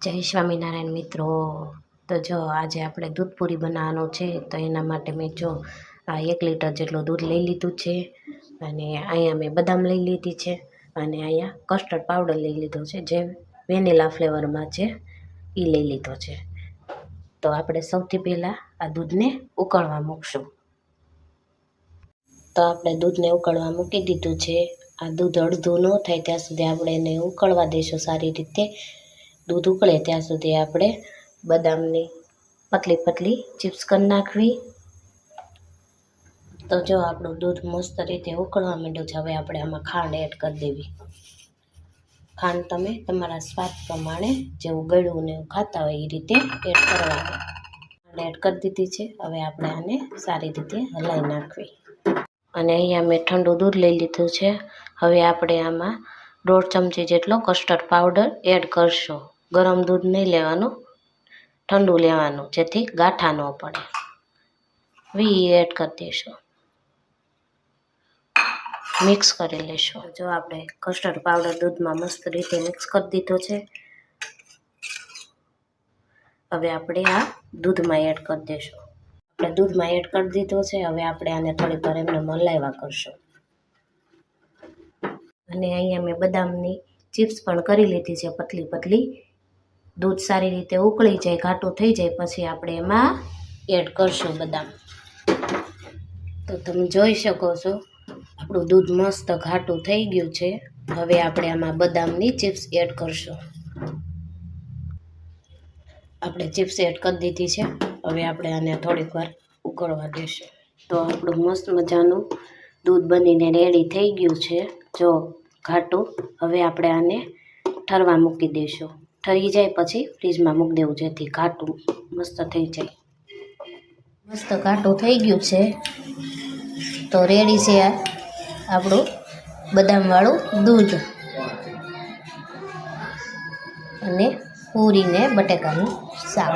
જય સ્વામિનારાયણ મિત્રો। તો જો આજે આપણે દૂધ પૂરી બનાવવાનું છે, તો એના માટે મેં જો આ 1 લીટર જેટલું દૂધ લઈ લીધું છે, અને અહીંયા મેં બદામ લઈ લીધી છે, અને અહીંયા કસ્ટર્ડ પાવડર લઈ લીધો છે, જે વેનીલા ફ્લેવરમાં છે એ લઈ લીધો છે। તો આપણે સૌથી પહેલાં આ દૂધને ઉકળવા મૂકશું। તો આપણે દૂધને ઉકળવા મૂકી દીધું છે। આ દૂધ અડધું ન થાય ત્યાં સુધી આપણે એને ઉકળવા દઈશું સારી રીતે। દૂધ ઉકળે ત્યાં સુધી આપણે બદામની પતલી પતલી ચિપ્સ કરી નાખવી। તો જો આપણું દૂધ મસ્ત રીતે ઉકળવા માંડ્યું છે, હવે આપણે આમાં ખાંડ એડ કરી દેવી। ખાંડ તમે તમારા સ્વાદ પ્રમાણે જેવું ગળ્યું ને ખાતા હોય એ રીતે એડ કરવાની। ખાંડ એડ કરી દીધી છે, હવે આપણે આને સારી રીતે હલાવી નાખવી। અને અહીંયા મેં ઠંડુ દૂધ લઈ લીધું છે। હવે આપણે આમાં 1.5 ચમચી જેટલો કસ્ટર્ડ પાવડર એડ કરશું। ગરમ દૂધ નહીં લેવાનું, ઠંડુ લેવાનું, જેથી ગાંઠા ન પડે। એડ કરી દઈશું, મિક્સ કરી લઈશું। જો આપણે કસ્ટર્ડ પાવડર દૂધમાં મસ્ત રીતે મિક્સ કરી દીધો છે। હવે આપણે આ દૂધમાં એડ કરી દઈશું। આપણે દૂધમાં એડ કરી દીધો છે, હવે આપણે આને થોડીક વાર એમને હલાવ્યા કરશું। અને અહીંયા મેં બદામની ચિપ્સ પણ કરી લીધી છે પતલી પતલી। દૂધ સારી રીતે ઉકળી જાય, ઘાટું થઈ જાય પછી આપણે એમાં એડ કરશું બદામ। તો તમે જોઈ શકો છો આપણું દૂધ મસ્ત ઘાટું થઈ ગયું છે। હવે આપણે આમાં બદામની ચિપ્સ એડ કરશું। આપણે ચિપ્સ એડ કરી દીધી છે, હવે આપણે આને થોડીક વાર ઉકળવા દઈશું। તો આપણું મસ્ત મજાનું દૂધ બનીને રેડી થઈ ગયું છે, જો ઘાટું। હવે આપણે આને ઠરવા મૂકી દઈશું। ઠરી જાય પછી ફ્રીજમાં મૂકી દેવું, જેથી ઘાટું મસ્ત થઈ જાય। મસ્ત ઘાટું થઈ ગયું છે, તો રેડી છે આ આપણું બદામવાળું દૂધ અને પૂરી ને બટેકાનું શાક।